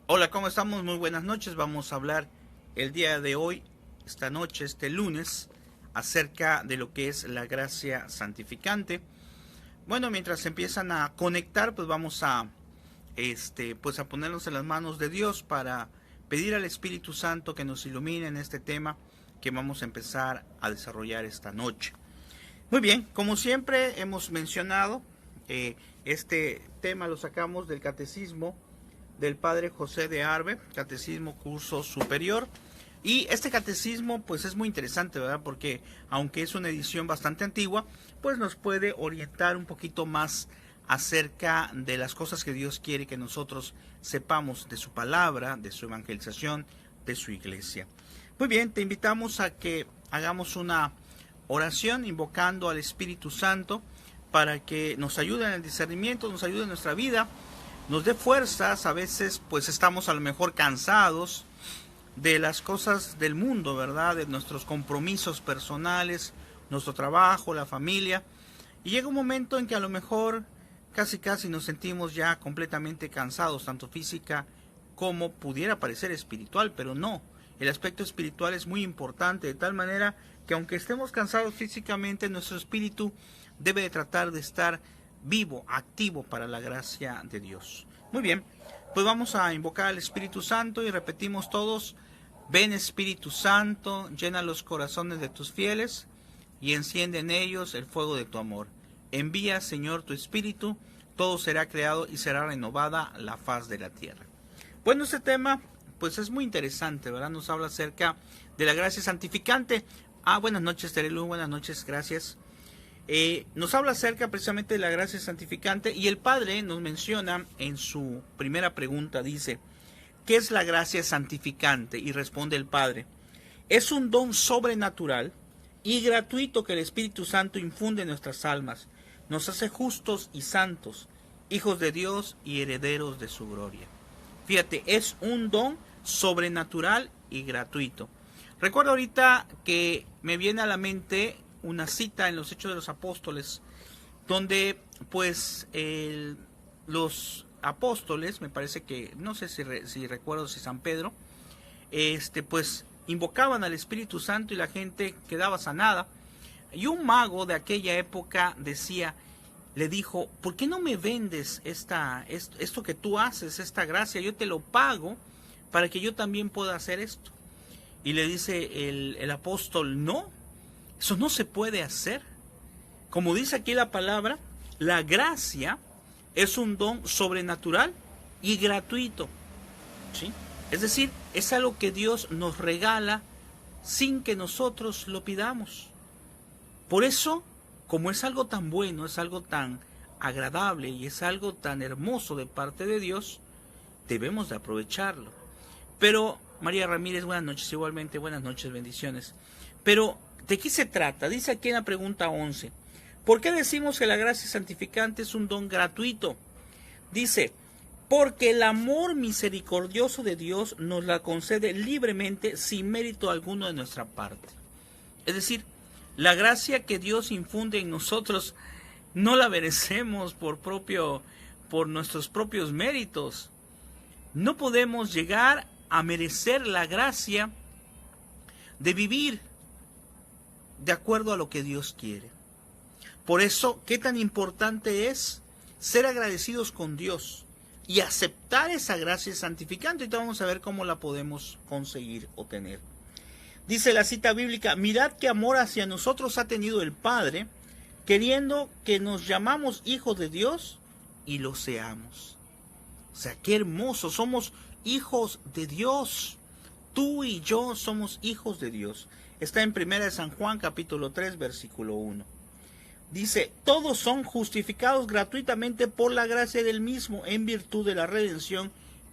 Hola, ¿cómo estamos? Muy buenas noches. Vamos a hablar el día de hoy, esta noche, este lunes, acerca de lo que es la gracia santificante. Bueno, mientras se empiezan a conectar, pues vamos a, pues a ponernos en las manos de Dios para pedir al Espíritu Santo que nos ilumine en este tema que vamos a empezar a desarrollar esta noche. Muy bien, como siempre hemos mencionado, este tema lo sacamos del Catecismo del Padre José de Arbe, Catecismo Curso Superior. Y este catecismo pues es muy interesante, ¿verdad? Porque aunque es una edición bastante antigua, pues nos puede orientar un poquito más acerca de las cosas que Dios quiere que nosotros sepamos de su palabra, de su evangelización, de su iglesia. Muy bien, te invitamos a que hagamos una oración invocando al Espíritu Santo para que nos ayude en el discernimiento, nos ayude en nuestra vida, nos dé fuerzas. A veces pues estamos a lo mejor cansados de las cosas del mundo, ¿verdad? De nuestros compromisos personales, nuestro trabajo, la familia. Y llega un momento en que a lo mejor casi nos sentimos ya completamente cansados, tanto física como pudiera parecer espiritual, pero no. El aspecto espiritual es muy importante, de tal manera que aunque estemos cansados físicamente, nuestro espíritu debe de tratar de estar vivo, activo para la gracia de Dios. Muy bien, pues vamos a invocar al Espíritu Santo y repetimos todos: ven Espíritu Santo, llena los corazones de tus fieles y enciende en ellos el fuego de tu amor. Envía, Señor, tu Espíritu, todo será creado y será renovada la faz de la tierra. Bueno, este tema pues es muy interesante, ¿verdad? Nos habla acerca de la gracia santificante. Buenas noches, Terelu, buenas noches, gracias. Nos habla acerca precisamente de la gracia santificante, y el Padre nos menciona en su primera pregunta, dice: ¿qué es la gracia santificante? Y responde el Padre: es un don sobrenatural y gratuito que el Espíritu Santo infunde en nuestras almas. Nos hace justos y santos, hijos de Dios y herederos de su gloria. Fíjate, es un don sobrenatural y gratuito. Recuerdo ahorita que me viene a la mente una cita en los Hechos de los Apóstoles, donde pues los apóstoles, me parece que, no sé si recuerdo si San Pedro, pues invocaban al Espíritu Santo y la gente quedaba sanada. Y un mago de aquella época le dijo: ¿por qué no me vendes esto que tú haces, esta gracia? Yo te lo pago para que yo también pueda hacer esto. Y le dice el apóstol: no, eso no se puede hacer. Como dice aquí la palabra, la gracia es un don sobrenatural y gratuito, ¿sí? Es decir, es algo que Dios nos regala sin que nosotros lo pidamos. Por eso, como es algo tan bueno, es algo tan agradable y es algo tan hermoso de parte de Dios, debemos de aprovecharlo. Pero, María Ramírez, buenas noches, igualmente, buenas noches, bendiciones. Pero, ¿de qué se trata? Dice aquí en la pregunta 11, ¿por qué decimos que la gracia santificante es un don gratuito? Dice: porque el amor misericordioso de Dios nos la concede libremente sin mérito alguno de nuestra parte. Es decir, la gracia que Dios infunde en nosotros no la merecemos por nuestros propios méritos. No podemos llegar a merecer la gracia de vivir de acuerdo a lo que Dios quiere. Por eso, qué tan importante es ser agradecidos con Dios y aceptar esa gracia santificante. Ahorita vamos a ver cómo la podemos conseguir o tener. Dice la cita bíblica: mirad qué amor hacia nosotros ha tenido el Padre, queriendo que nos llamamos hijos de Dios y lo seamos. O sea, qué hermoso, somos hijos de Dios. Tú y yo somos hijos de Dios. Está en 1 San Juan capítulo 3 versículo 1. Dice: todos son justificados gratuitamente por la gracia del mismo, en virtud de la redención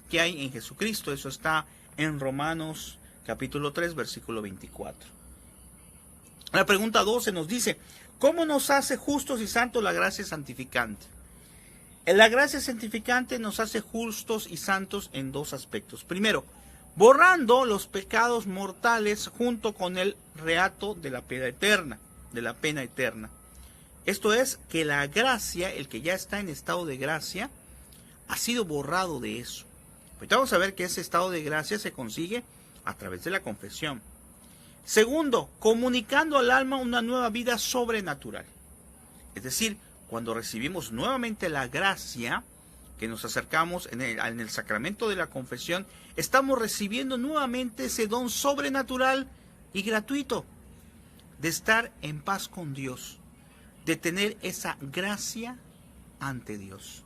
que hay en Jesucristo. Eso está en Romanos capítulo 3 versículo 24. La pregunta 12 nos dice: ¿cómo nos hace justos y santos la gracia santificante? La gracia santificante nos hace justos y santos en dos aspectos. Primero, borrando los pecados mortales junto con el reato de la pena eterna. Esto es, que la gracia, el que ya está en estado de gracia, ha sido borrado de eso. Ahorita vamos a ver que ese estado de gracia se consigue a través de la confesión. Segundo, comunicando al alma una nueva vida sobrenatural. Es decir, cuando recibimos nuevamente la gracia, que nos acercamos en el sacramento de la confesión, estamos recibiendo nuevamente ese don sobrenatural y gratuito de estar en paz con Dios, de tener esa gracia ante Dios.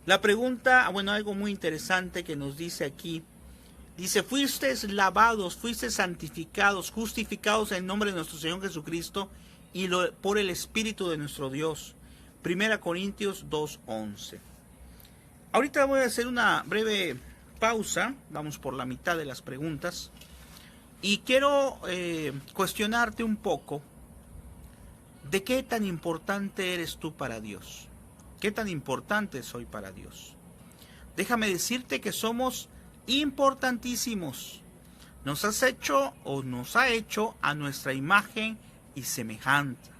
La pregunta, algo muy interesante que nos dice aquí, dice, fuisteis lavados, fuisteis santificados, justificados en el nombre de nuestro Señor Jesucristo y por el Espíritu de nuestro Dios. 1 Corintios 2:11. Ahorita voy a hacer una breve pausa, vamos por la mitad de las preguntas, y quiero cuestionarte un poco de qué tan importante eres tú para Dios, qué tan importante soy para Dios. Déjame decirte que somos importantísimos. Nos ha hecho a nuestra imagen y semejanza.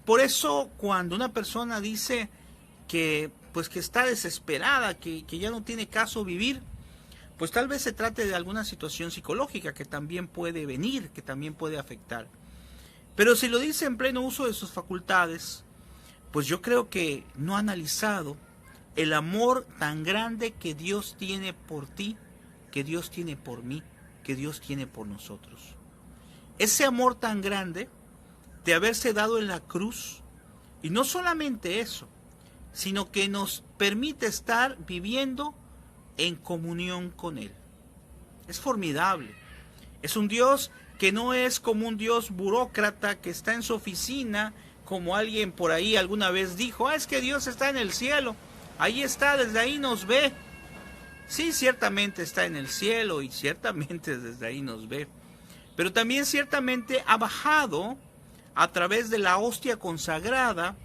Por eso cuando una persona dice que está desesperada, que ya no tiene caso vivir, pues tal vez se trate de alguna situación psicológica que también puede venir, que también puede afectar. Pero si lo dice en pleno uso de sus facultades, pues yo creo que no ha analizado el amor tan grande que Dios tiene por ti, que Dios tiene por mí, que Dios tiene por nosotros. Ese amor tan grande de haberse dado en la cruz, y no solamente eso, sino que nos permite estar viviendo en comunión con Él. Es formidable. Es un Dios que no es como un Dios burócrata que está en su oficina, como alguien por ahí alguna vez dijo, es que Dios está en el cielo, ahí está, desde ahí nos ve. Sí, ciertamente está en el cielo y ciertamente desde ahí nos ve, pero también ciertamente ha bajado a través de la hostia consagrada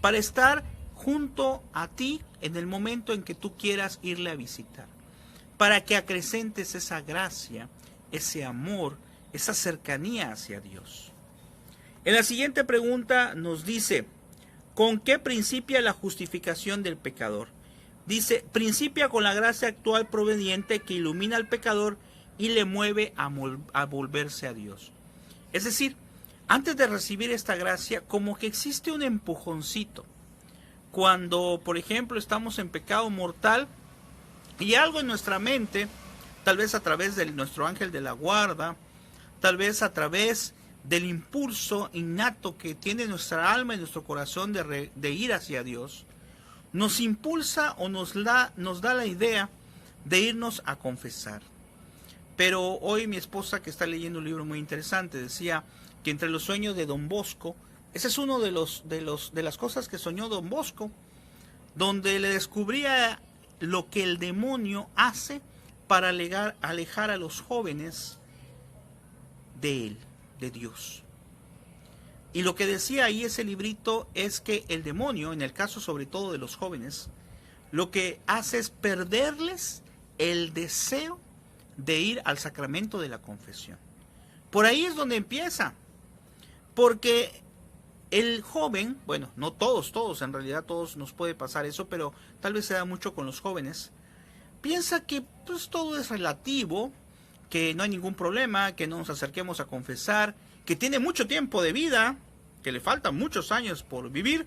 para estar junto a ti en el momento en que tú quieras irle a visitar, para que acrecentes esa gracia, ese amor, esa cercanía hacia Dios. En la siguiente pregunta nos dice, ¿con qué principia la justificación del pecador? Dice, principia con la gracia actual proveniente que ilumina al pecador y le mueve a volverse a Dios. Es decir, antes de recibir esta gracia, como que existe un empujoncito. Cuando, por ejemplo, estamos en pecado mortal y algo en nuestra mente, tal vez a través de nuestro ángel de la guarda, tal vez a través del impulso innato que tiene nuestra alma y nuestro corazón de ir hacia Dios, nos impulsa o nos da la idea de irnos a confesar. Pero hoy mi esposa, que está leyendo un libro muy interesante, decía que entre los sueños de Don Bosco, ese es uno de las cosas que soñó Don Bosco, donde le descubría lo que el demonio hace para alejar a los jóvenes de él, de Dios. Y lo que decía ahí ese librito es que el demonio, en el caso sobre todo de los jóvenes, lo que hace es perderles el deseo de ir al sacramento de la confesión. Por ahí es donde empieza, porque el joven, no todos, en realidad todos nos puede pasar eso, pero tal vez se da mucho con los jóvenes, piensa que todo es relativo, que no hay ningún problema, que no nos acerquemos a confesar, que tiene mucho tiempo de vida, que le faltan muchos años por vivir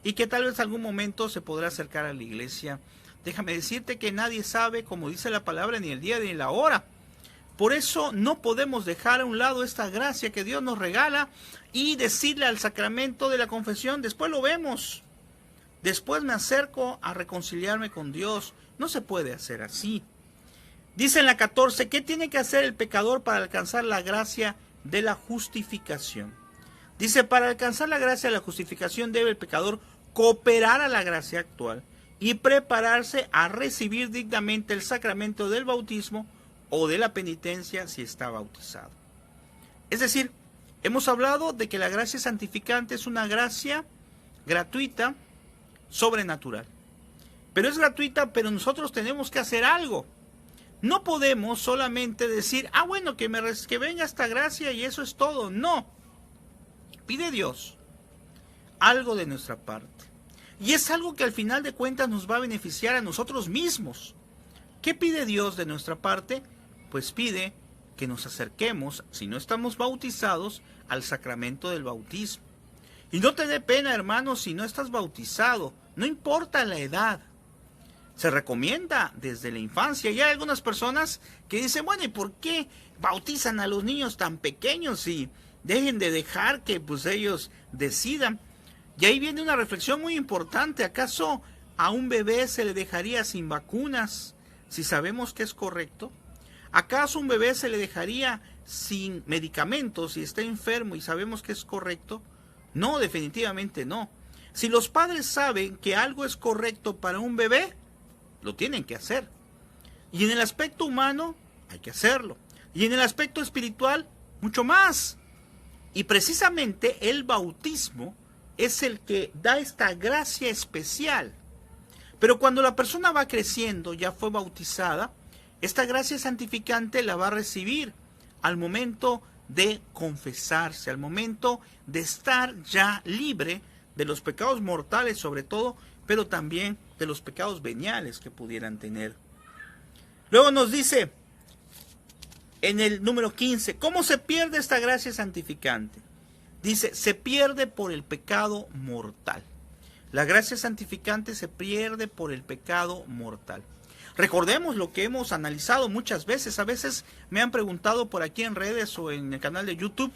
y que tal vez algún momento se podrá acercar a la iglesia. Déjame decirte que nadie sabe, como dice la palabra, ni el día ni la hora. Por eso no podemos dejar a un lado esta gracia que Dios nos regala y decirle al sacramento de la confesión, después lo vemos, después me acerco a reconciliarme con Dios. No se puede hacer así. Dice en la 14, ¿qué tiene que hacer el pecador para alcanzar la gracia de la justificación? Dice, para alcanzar la gracia de la justificación debe el pecador cooperar a la gracia actual y prepararse a recibir dignamente el sacramento del bautismo o de la penitencia si está bautizado. Es decir, hemos hablado de que la gracia santificante es una gracia gratuita, sobrenatural. Pero es gratuita, pero nosotros tenemos que hacer algo. No podemos solamente decir, que venga esta gracia y eso es todo. No. Pide Dios algo de nuestra parte. Y es algo que al final de cuentas nos va a beneficiar a nosotros mismos. ¿Qué pide Dios de nuestra parte? Pues pide que nos acerquemos, si no estamos bautizados, al sacramento del bautismo. Y no te dé pena, hermano, si no estás bautizado, no importa la edad. Se recomienda desde la infancia. Y hay algunas personas que dicen, bueno, ¿y por qué bautizan a los niños tan pequeños y dejen de dejar que pues ellos decidan? Y ahí viene una reflexión muy importante. ¿Acaso a un bebé se le dejaría sin vacunas si sabemos que es correcto? ¿Acaso a un bebé se le dejaría sin medicamentos si está enfermo y sabemos que es correcto? No, definitivamente no. Si los padres saben que algo es correcto para un bebé, lo tienen que hacer. Y en el aspecto humano, hay que hacerlo. Y en el aspecto espiritual, mucho más. Y precisamente el bautismo es el que da esta gracia especial. Pero cuando la persona va creciendo, ya fue bautizada, esta gracia santificante la va a recibir al momento de confesarse, al momento de estar ya libre de los pecados mortales sobre todo, pero también de los pecados veniales que pudieran tener. Luego nos dice en el número 15, ¿cómo se pierde esta gracia santificante? Dice, se pierde por el pecado mortal. La gracia santificante se pierde por el pecado mortal. Recordemos lo que hemos analizado muchas veces. A veces me han preguntado por aquí en redes o en el canal de YouTube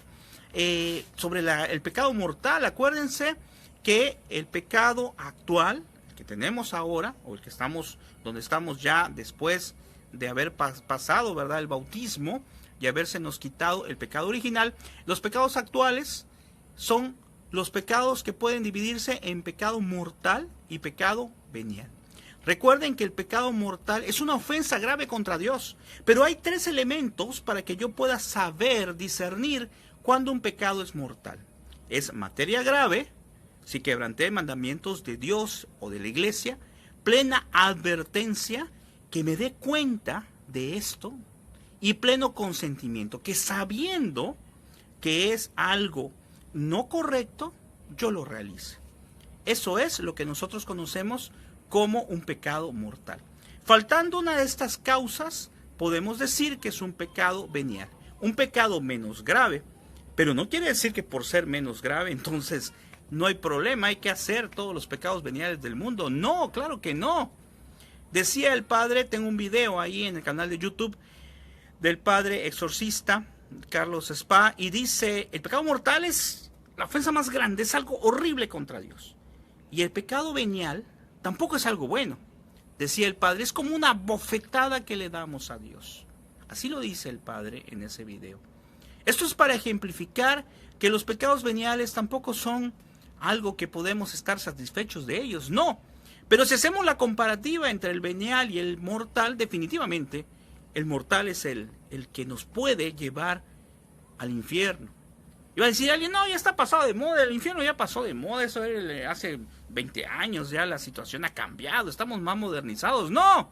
sobre el pecado mortal. Acuérdense que el pecado actual, el que tenemos ahora, o el que estamos, donde estamos ya después de haber pasado, ¿verdad?, el bautismo y habérsenos quitado el pecado original, los pecados actuales son los pecados que pueden dividirse en pecado mortal y pecado venial. Recuerden que el pecado mortal es una ofensa grave contra Dios, pero hay tres elementos para que yo pueda saber, discernir cuando un pecado es mortal. Es materia grave, si quebranté mandamientos de Dios o de la iglesia, plena advertencia, que me dé cuenta de esto, y pleno consentimiento, que sabiendo que es algo no correcto, yo lo realice. Eso es lo que nosotros conocemos como un pecado mortal. Faltando una de estas causas, podemos decir que es un pecado venial, un pecado menos grave, pero no quiere decir que por ser menos grave, entonces no hay problema, hay que hacer todos los pecados veniales del mundo. No, claro que no. Decía el padre, tengo un video ahí en el canal de YouTube del padre exorcista Carlos Spa, y dice, el pecado mortal es la ofensa más grande, es algo horrible contra Dios. Y el pecado venial tampoco es algo bueno. Decía el padre, es como una bofetada que le damos a Dios. Así lo dice el padre en ese video. Esto es para ejemplificar que los pecados veniales tampoco son algo que podemos estar satisfechos de ellos, no. Pero si hacemos la comparativa entre el venial y el mortal, definitivamente el mortal es el que nos puede llevar al infierno. Iba a decir alguien, no, ya está pasado de moda, el infierno ya pasó de moda, eso era hace 20 años, ya la situación ha cambiado, estamos más modernizados. No,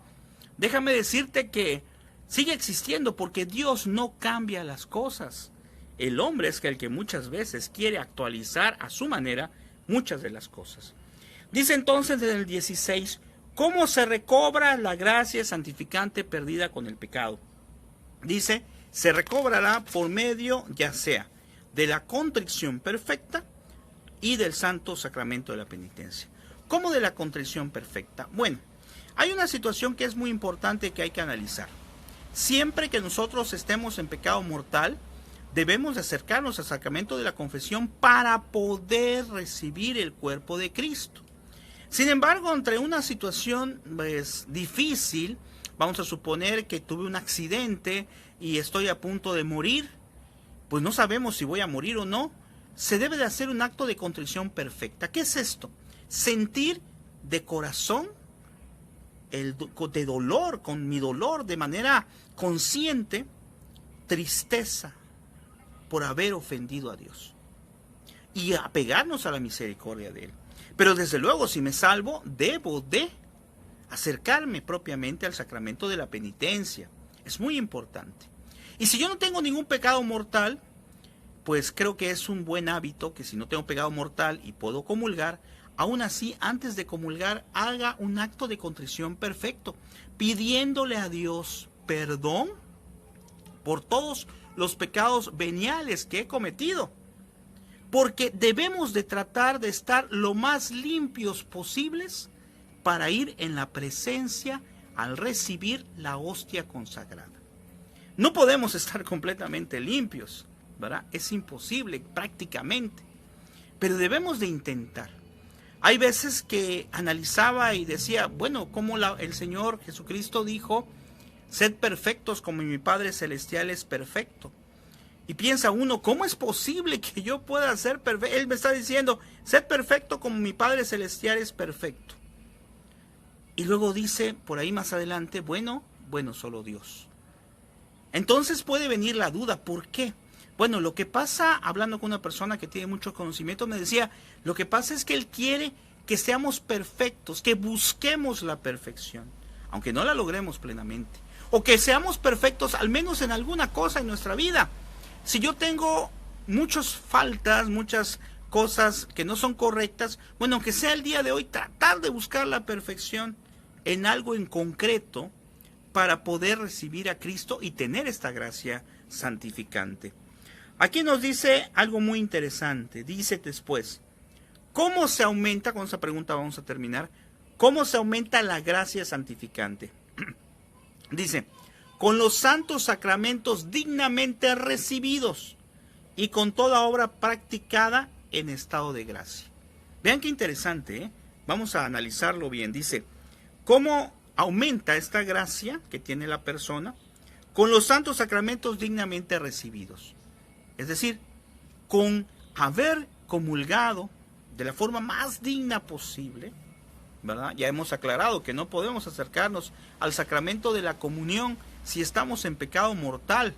déjame decirte que sigue existiendo porque Dios no cambia las cosas. El hombre es el que muchas veces quiere actualizar a su manera muchas de las cosas. Dice entonces en el 16, ¿cómo se recobra la gracia santificante perdida con el pecado? Dice, se recobrará por medio ya sea de la contrición perfecta y del santo sacramento de la penitencia. ¿Cómo de la contrición perfecta? Bueno, hay una situación que es muy importante que hay que analizar. Siempre que nosotros estemos en pecado mortal, debemos de acercarnos al sacramento de la confesión para poder recibir el cuerpo de Cristo. Sin embargo, entre una situación difícil, vamos a suponer que tuve un accidente y estoy a punto de morir, pues no sabemos si voy a morir o no, se debe de hacer un acto de contrición perfecta. ¿Qué es esto? Sentir de corazón, de dolor, con mi dolor, de manera consciente, tristeza por haber ofendido a Dios y apegarnos a la misericordia de Él. Pero desde luego, si me salvo, debo de acercarme propiamente al sacramento de la penitencia. Es muy importante. Y si yo no tengo ningún pecado mortal, pues creo que es un buen hábito que si no tengo pecado mortal y puedo comulgar, aún así, antes de comulgar, haga un acto de contrición perfecto, pidiéndole a Dios perdón por todos los pecados veniales que he cometido. Porque debemos de tratar de estar lo más limpios posibles para ir en la presencia al recibir la hostia consagrada. No podemos estar completamente limpios, ¿verdad? Es imposible prácticamente, pero debemos de intentar. Hay veces que analizaba y decía, bueno, como el Señor Jesucristo dijo, sed perfectos como mi Padre Celestial es perfecto. Y piensa uno, ¿cómo es posible que yo pueda ser perfecto? Él me está diciendo, sed perfecto como mi Padre Celestial es perfecto. Y luego dice, por ahí más adelante, bueno, solo Dios. Entonces puede venir la duda, ¿por qué? Bueno, lo que pasa, hablando con una persona que tiene mucho conocimiento, me decía, lo que pasa es que Él quiere que seamos perfectos, que busquemos la perfección, aunque no la logremos plenamente, o que seamos perfectos al menos en alguna cosa en nuestra vida. Si yo tengo muchas faltas, muchas cosas que no son correctas, bueno, aunque sea el día de hoy, tratar de buscar la perfección en algo en concreto para poder recibir a Cristo y tener esta gracia santificante. Aquí nos dice algo muy interesante. Dice después, ¿cómo se aumenta? Con esa pregunta vamos a terminar. ¿Cómo se aumenta la gracia santificante? Dice, con los santos sacramentos dignamente recibidos y con toda obra practicada en estado de gracia. Vean qué interesante, ¿eh? Vamos a analizarlo bien. Dice, ¿cómo aumenta esta gracia que tiene la persona? Con los santos sacramentos dignamente recibidos. Es decir, con haber comulgado de la forma más digna posible, ¿verdad? Ya hemos aclarado que no podemos acercarnos al sacramento de la comunión si estamos en pecado mortal.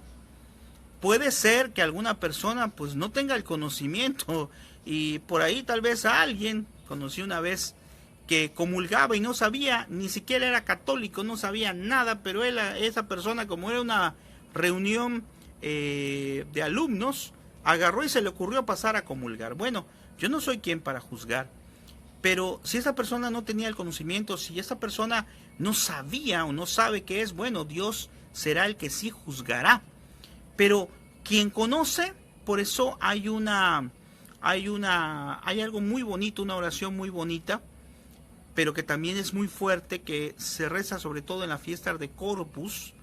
Puede ser que alguna persona pues no tenga el conocimiento y por ahí tal vez a alguien, conocí una vez, que comulgaba y no sabía, ni siquiera era católico, no sabía nada, pero esa persona, como era una reunión de alumnos, agarró y se le ocurrió pasar a comulgar. Bueno, yo no soy quien para juzgar, pero si esa persona no tenía el conocimiento, si esa persona no sabía o no sabe qué es, bueno, Dios será el que sí juzgará. Pero quien conoce, por eso hay algo muy bonito, una oración muy bonita, pero que también es muy fuerte, que se reza sobre todo en la fiesta de Corpus,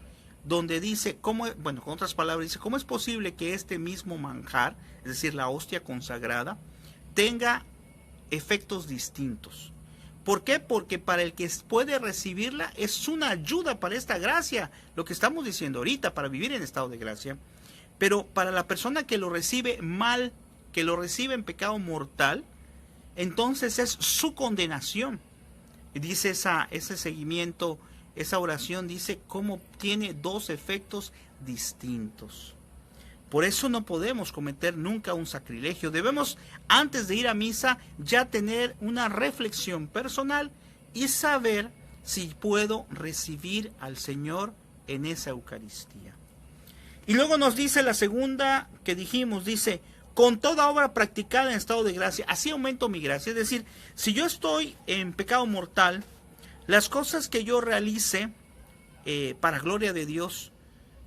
donde dice, con otras palabras, dice, ¿cómo es posible que este mismo manjar, es decir, la hostia consagrada, tenga efectos distintos? ¿Por qué? Porque para el que puede recibirla es una ayuda para esta gracia, lo que estamos diciendo ahorita, para vivir en estado de gracia. Pero para la persona que lo recibe mal, que lo recibe en pecado mortal, entonces es su condenación. Y dice ese seguimiento, esa oración dice cómo tiene dos efectos distintos. Por eso no podemos cometer nunca un sacrilegio. Debemos, antes de ir a misa, ya tener una reflexión personal y saber si puedo recibir al Señor en esa Eucaristía. Y luego nos dice la segunda que dijimos, dice, con toda obra practicada en estado de gracia, así aumento mi gracia. Es decir, si yo estoy en pecado mortal, las cosas que yo realice para gloria de Dios,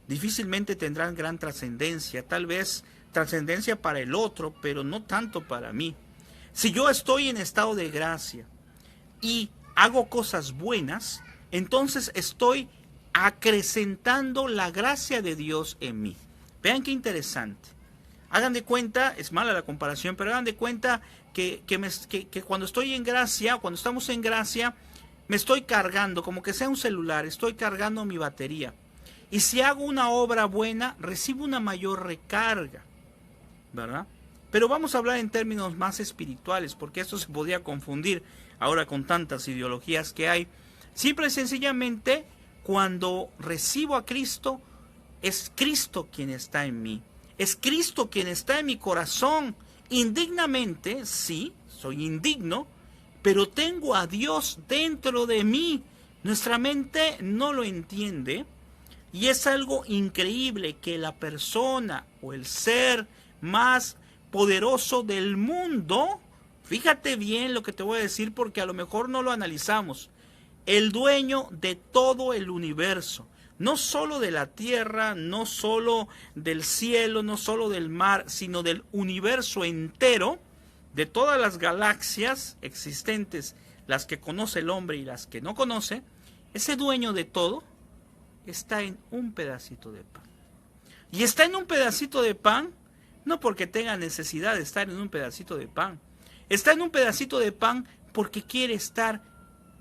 difícilmente tendrán gran trascendencia, tal vez trascendencia para el otro, pero no tanto para mí. Si yo estoy en estado de gracia y hago cosas buenas, entonces estoy acrecentando la gracia de Dios en mí. Vean qué interesante. Hagan de cuenta, es mala la comparación, pero hagan de cuenta que cuando estoy en gracia, cuando estamos en gracia, me estoy cargando, como que sea un celular, estoy cargando mi batería. Y si hago una obra buena, recibo una mayor recarga, ¿verdad? Pero vamos a hablar en términos más espirituales, porque esto se podría confundir ahora con tantas ideologías que hay. Simple y sencillamente, cuando recibo a Cristo, es Cristo quien está en mí. Es Cristo quien está en mi corazón. Indignamente, sí, soy indigno, pero tengo a Dios dentro de mí. Nuestra mente no lo entiende. Y es algo increíble que la persona o el ser más poderoso del mundo Fíjate bien lo que te voy a decir porque a lo mejor no lo analizamos. El dueño de todo el universo, no solo de la tierra, no solo del cielo, no solo del mar, sino del universo entero, de todas las galaxias existentes, las que conoce el hombre y las que no conoce, ese dueño de todo está en un pedacito de pan. Y está en un pedacito de pan no porque tenga necesidad de estar en un pedacito de pan. Está en un pedacito de pan porque quiere estar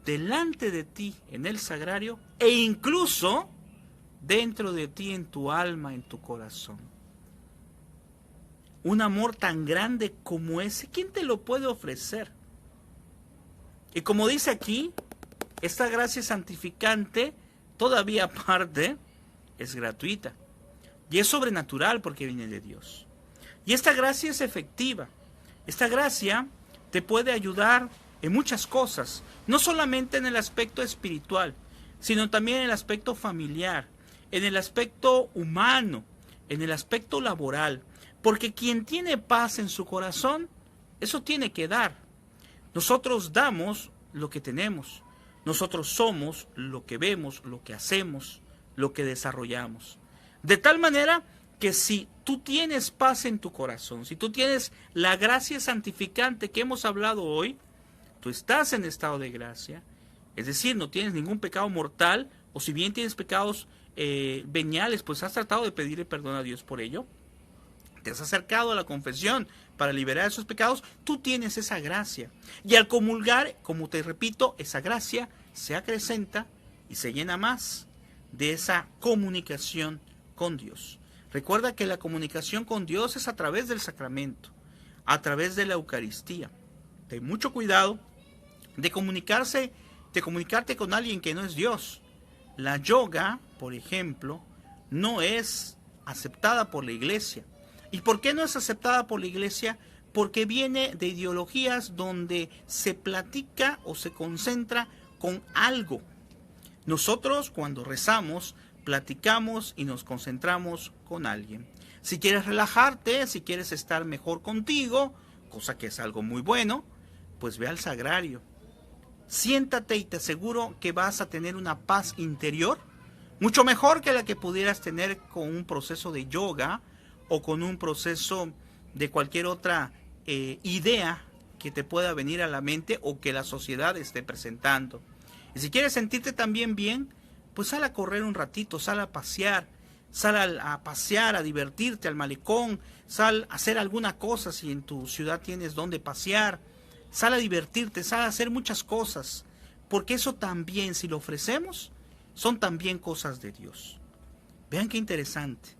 delante de ti en el sagrario e incluso dentro de ti en tu alma, en tu corazón. Un amor tan grande como ese, ¿quién te lo puede ofrecer? Y como dice aquí, esta gracia santificante todavía aparte es gratuita y es sobrenatural porque viene de Dios. Y esta gracia es efectiva. Esta gracia te puede ayudar en muchas cosas, no solamente en el aspecto espiritual, sino también en el aspecto familiar, en el aspecto humano, en el aspecto laboral, porque quien tiene paz en su corazón, eso tiene que dar. Nosotros damos lo que tenemos, nosotros somos lo que vemos, lo que hacemos, lo que desarrollamos. De tal manera que si tú tienes paz en tu corazón, si tú tienes la gracia santificante que hemos hablado hoy, tú estás en estado de gracia, es decir, no tienes ningún pecado mortal, o si bien tienes pecados veniales, pues has tratado de pedirle perdón a Dios por ello, te has acercado a la confesión para liberar esos pecados, tú tienes esa gracia. Y al comulgar, como te repito, esa gracia se acrecenta y se llena más de esa comunicación con Dios. Recuerda que la comunicación con Dios es a través del sacramento, a través de la Eucaristía. Ten mucho cuidado de comunicarte con alguien que no es Dios. La yoga, por ejemplo, no es aceptada por la iglesia. ¿Y por qué no es aceptada por la iglesia? Porque viene de ideologías donde se platica o se concentra con algo. Nosotros cuando rezamos, platicamos y nos concentramos con alguien. Si quieres relajarte, si quieres estar mejor contigo, cosa que es algo muy bueno, pues ve al sagrario. Siéntate y te aseguro que vas a tener una paz interior, mucho mejor que la que pudieras tener con un proceso de yoga o con un proceso de cualquier otra idea que te pueda venir a la mente o que la sociedad esté presentando. Y si quieres sentirte también bien, pues sal a correr un ratito, sal a pasear, a pasear, a divertirte al malecón, sal a hacer alguna cosa si en tu ciudad tienes donde pasear, sal a divertirte, sal a hacer muchas cosas, porque eso también, si lo ofrecemos, son también cosas de Dios. Vean qué interesante.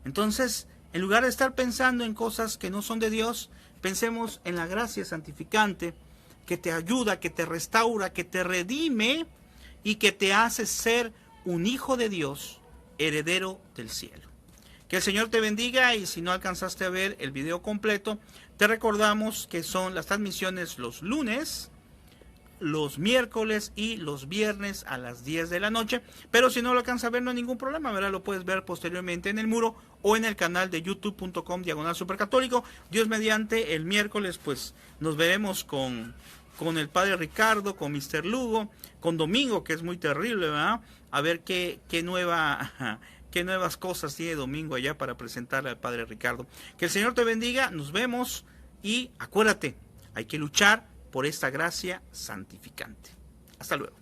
Entonces, en lugar de estar pensando en cosas que no son de Dios, pensemos en la gracia santificante que te ayuda, que te restaura, que te redime y que te hace ser un hijo de Dios, heredero del cielo. Que el Señor te bendiga y si no alcanzaste a ver el video completo, te recordamos que son las transmisiones los lunes, los miércoles y los viernes a las 10 de la noche. Pero si no lo alcanzas a ver, no hay ningún problema, ¿verdad? Lo puedes ver posteriormente en el muro o en el canal de youtube.com/supercatólico. Dios mediante, el miércoles pues nos veremos con el Padre Ricardo, con Mr. Lugo, con Domingo, que es muy terrible, ¿verdad? A ver qué nuevas cosas tiene Domingo allá para presentarle al Padre Ricardo. Que el Señor te bendiga, nos vemos y acuérdate, hay que luchar por esta gracia santificante. Hasta luego.